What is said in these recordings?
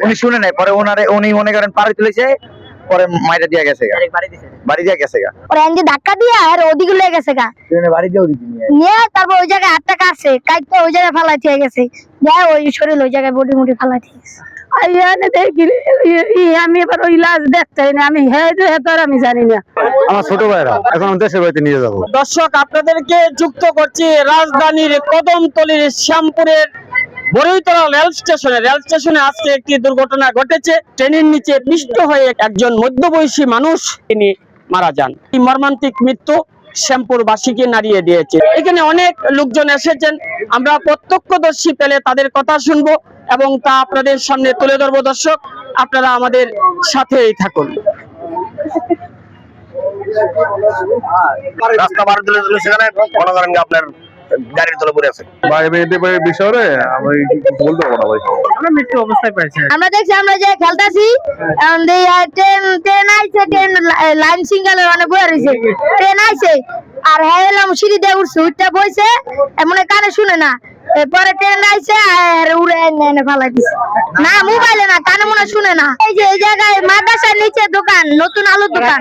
উনি শুনে নাই, পরে উনি মনে করেন পাড়ে তুলেছে, পরে মাইরা দিয়া গেছে গা, বাড়ি দিয়া গেছে গা, পরে এনজি ধাক্কা দিয়া আর ওদিকে লেগে গেছে গা, ট্রেনে বাড়ি দিয়েও দিতে নিয়ে তারপর ওই জায়গায় 8 টাকা আছে কাইতে ওই জায়গায় ফালাই দিয়ে গেছে, যায় ওই শরীর ওই জায়গায় বডি মুডি ফালাই দিয়ে গেছে। আমি এবার ওই লাশ দেখতে না, আমি আমি জানি না। আমার ছোট ভাইরা এখন দেশের বাড়িতে নিয়ে যাবো। দর্শক, আপনাদেরকে যুক্ত করছি রাজধানীর কদমতলীর শ্যামপুরের বড়ইতলা রেল স্টেশনে আজকে একটি দুর্ঘটনা ঘটেছে। ট্রেনের নিচে পিষ্ট হয়ে একজন মধ্যবয়সী মানুষ তিনি মারা যান। এই মর্মান্তিক মৃত্যু শ্যামপুর বাসীকে নাড়িয়ে দিয়েছে। এখানে অনেক লোকজন এসেছেন, আমরা প্রত্যক্ষদর্শী পেলে তাদের কথা শুনবো এবং তা আপনাদের সামনে তুলে ধরবো। দর্শক, আপনারা আমাদের সাথেই থাকুন। রাস্তা বার দিলে সেখানে মনে করেন আপনার গাড়ির তলে পড়ে আছে। ভাই বিষয়ে আমি বলতে পারবো না ভাই। আমরা মৃত্যু অবস্থায় পাইছি। আমরা দেখছি, আমরা যে খেলতাছি ট্রেন আইছে, ট্রেন লাইন সিঙ্গেলের অনেক বয়ে রয়েছে, ট্রেন আইছে আর হ্যাঁ এলাম সিঁড়ি দিয়ে উঠছে, উঠটা বইছে এমন কানে শুনে না, পরে ট্রেন আইছে আর উড়ে এনে ফালাই দিছে। না মোবাইলে না, কানে মনে শুনে না। এই যে এই জায়গায় মাদ্রাসার নিচে দোকান, নতুন আলুর দোকান।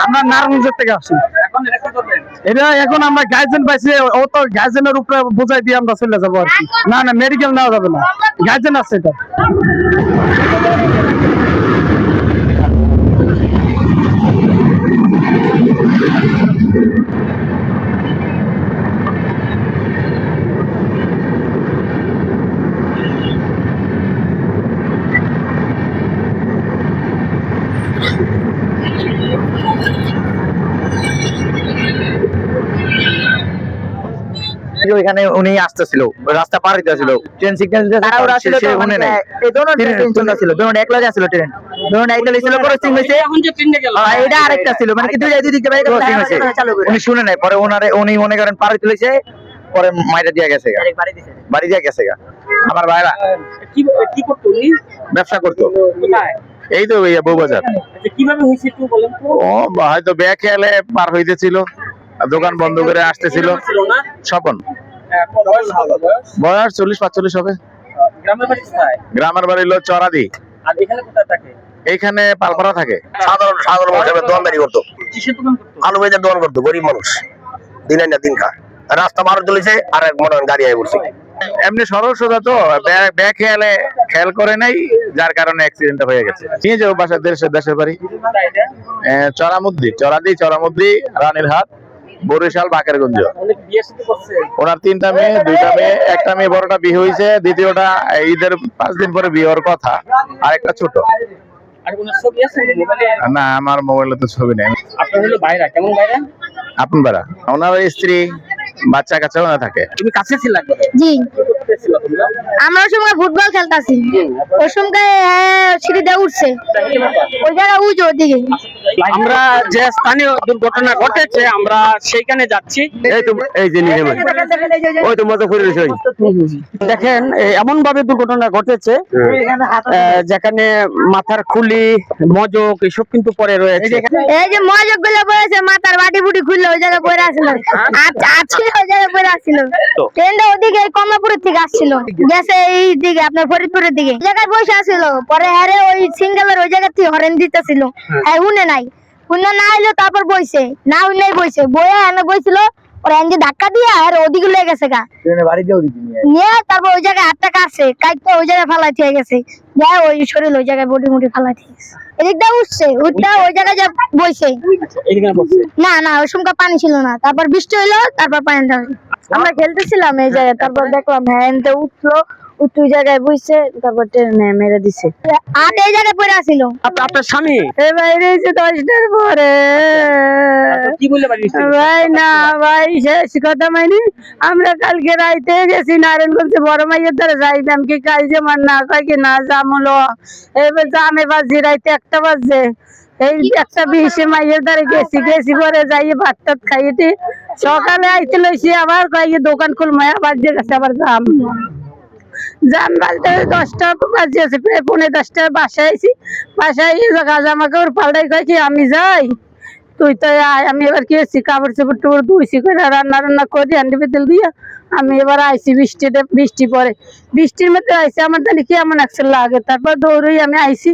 আমরা নারায়ণগঞ্জ থেকে আসছি। এটা এখন আমরা গার্জেন পাইছি, ও তো গার্জেনের উপরে বোঝাই দিয়ে আমরা চলে যাবো আর কি। না না, মেডিকেল নেওয়া যাবে না, গার্জেন আছে এটা। ওইখানে উনি আসতেছিল, রাস্তা পার হইতেছিল, ট্রেন সিগন্যাল সে শুনে নাই। এই দোনো ট্রেন ছিল, দোনো এক লগে ছিল, ট্রেন দোনো এক লগে ছিল, ক্রসিং হইছে। এটা আরেকটা ছিল, মানে কি দুই দিকে ক্রসিং হইছে, উনি শুনে নাই। পরে উনি মনে করেন পাড়ে তুলেছে, পরে মাইরা দিয়া গেছে গা, বাড়ি দিয়া গেছে গা। আমার ভাইরা কি করতো উনি? ব্যবসা করতো এই তো ভাইয়া বউবাজার। কিভাবে হয়েছে একটু বলেন তো? ও হয়তো ব্যাগ খেয়ালে পার হইতেছিল, দোকান বন্ধ করে আসতেছিল। স্বপন বয়স 40-45 হবে। গ্রামের বাড়ি হলো চরাদি। আর এখানে কোথায় থাকে? এইখানে পালপাড়া থাকে। সাধারণ হিসেবে দোকানদারি করতো, কিসের দোকান করতো? আলু ভেজার দোকান করতো, গরিব মানুষ, দিন আইনা দিন খা। রাস্তা পার তুলেছে আর এক মনে গাড়ি আয় পড়ছে। এমনি সরল সোজা তো, ব্যাগ খেয়াল করে নাই, যার কারণে অ্যাক্সিডেন্টটা হয়ে গেছে। নিয়ে যাবো বাসার দেশের বাড়ি চরামুদ্দি, রানীরহাট, বরিশাল, বাকেরগঞ্জ। ওনার 3টা মেয়ে, 2টা মেয়ে, একটা মেয়ে বড়টা বিয়ে হয়েছে, দ্বিতীয়টা ঈদের 5 দিন পরে বিয়ে হওয়ার কথা, আর একটা ছোট। না, আমার মোবাইলে তো ছবি নেই। আপন ভাইরা, ওনার স্ত্রী, বাচ্চা কাচ্চা ওনা থাকে। তুমি কাছে ছিল? জি, আমরা ওই সময় ফুটবল খেলতাছি, ওই সময় সিঁড়ি দিয়ে উঠছে, ওই জায়গা উঁচু ওদিকে। আমরা যে স্থানীয় দুর্ঘটনা ঘটেছে আমরা সেইখানে যাচ্ছি। এই যে ওই তো মতো করে দেখেন এমন ভাবে দুর্ঘটনা ঘটেছে যেখানে মাথার খুলি, মজক এসব কিন্তু পরে রয়েছে। এই যে মজক গুলো পড়েছে, মাথার বাটি বুটি খুললে ওই জায়গায় পড়ে আসছিল, আজকে ওই জায়গায় পড়ে আসছিল। ট্রেনটা ওদিকে কমলাপুরের থেকে আসছিল, গেছে এই দিকে আপনার ফরিদপুরের দিকে, জায়গায় বসে আসছিল। পরে আরে ওই সিঙ্গেলের ওই জায়গা থেকে হরেন দিতেছিল, শুনে নাই, শুনে না এলো, তারপর বইছে, না শুনে বইছে, বইয়া এনে বইছিল, পরে এনজি ধাক্কা দিয়া আর ওদিকে লেগে গেছে গা, ট্রেনে বাড়ি দিয়েও দিতে নিয়ে তারপর ওই জায়গায় 8 টাকা আছে কাইতে ওই জায়গায় ফালাই দিয়ে গেছে, যায় ওই শরীর ওই জায়গায় বডি মুডি ফালাই দিয়ে গেছে। এদিকটা উঠছে, উঠটা ওই জায়গায় যা বইছে। না না, ওই সময় পানি ছিল না, তারপর বৃষ্টি হইলো, তারপর পানিটা হইলো। আমরা খেলতেছিলাম এই জায়গায়, তারপর দেখলাম হ্যাঁ এনতে উঠলো, উঠে ওই জায়গায় বইছে, তারপর ট্রেনে মেরে দিছে, আর এই জায়গায় পড়ে আসছিল। আপনার স্বামী বাইরে 10টার পরে কি বলে ভাই, না ভাই শেষ কথা মাইনি, আমরা কালকে রাইতে গেছি নারায়ণগঞ্জে, বড় মাইয়ের দ্বারা যাইতাম কি কাজে মান না কয় কি না জামলো, এবার জামে বাজে রাইতে 1টা বাজে, এই 1:20 মাইয়ের দ্বারা গেছি পরে যাই ভাত টাত খাইতে সকালে আইতে লইছি, আবার কয় দোকান খুলমায় আবার যে গেছে, আবার জাম যান বাজতে 10টা বাজে প্রায় 9:30 বাসায় আইছি। বাসায় জামা কাপড় পাল্টাই কয় কি আমি যাই, তুই তো আয়। আমি এবার কি এসছি, কাপড় চোপড় টুপড় ধুইছি করে রান্না করি হান্ডি পেতেল দিয়া আমি এবার আইছি। বৃষ্টি পরে, বৃষ্টির মধ্যে আইসি, আমার জানি কি এমন একটা লাগে। তারপর দৌড়ই আমি আইসি,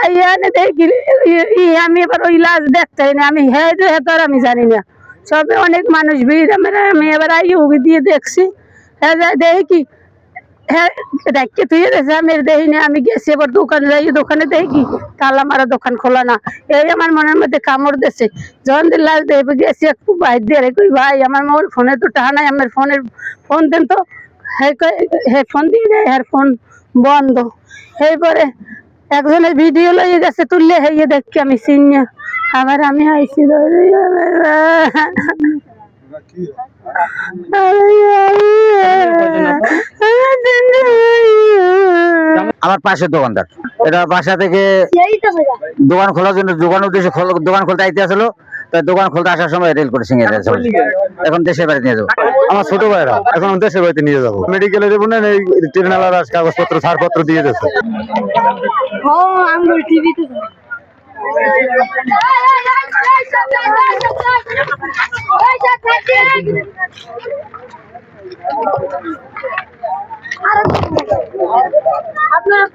আইয়া এনে দেখি আমি এবার ওই লাশ দেখতে না, আমি হ্যাঁ তো আর আমি জানি না। সবে অনেক মানুষ ভিড়, আমি এবার আইয়া উগি দিয়ে দেখছি। হ্যাঁ দেখি কি হ্যাঁ দেখে তুই আমি দেখি না। আমি গেছি এবার দোকানে যাই, দোকানে দেখি তালা মারা, দোকান খোলা না। এই আমার মনের মধ্যে কামড় দিয়েছে। যখন লাশ দেখে গেছি একটু বাইর দিয়ে কই ভাই আমার মোর ফোনে তো টাকা নাই, আমার ফোন দেন তো। হ্যাঁ ফোন দিয়ে দেয়, হ্যাঁ ফোন বন্ধ। এরপরে একজনের ভিডিও লইয়ে গেছে তুললে, হইয়ে দেখি আমি চিনি। আবার আমি আইসি আমার পাশের দোকানদার, এটা বাসা থেকে দোকান খোলার জন্য দোকান খুলতে আইতে আসলো। দোকান খুলতে আসার সময় রেল ক্রসিং এ এখন দেশের বাড়িতে নিয়ে যাবো। আমার ছোট ভাইরা এখন দেশের বাড়িতে নিয়ে যাবো, মেডিকেলে যাবো না, এই ট্রেনালার কাগজপত্র ছাড়পত্র দিয়ে দিচ্ছে। আপনারা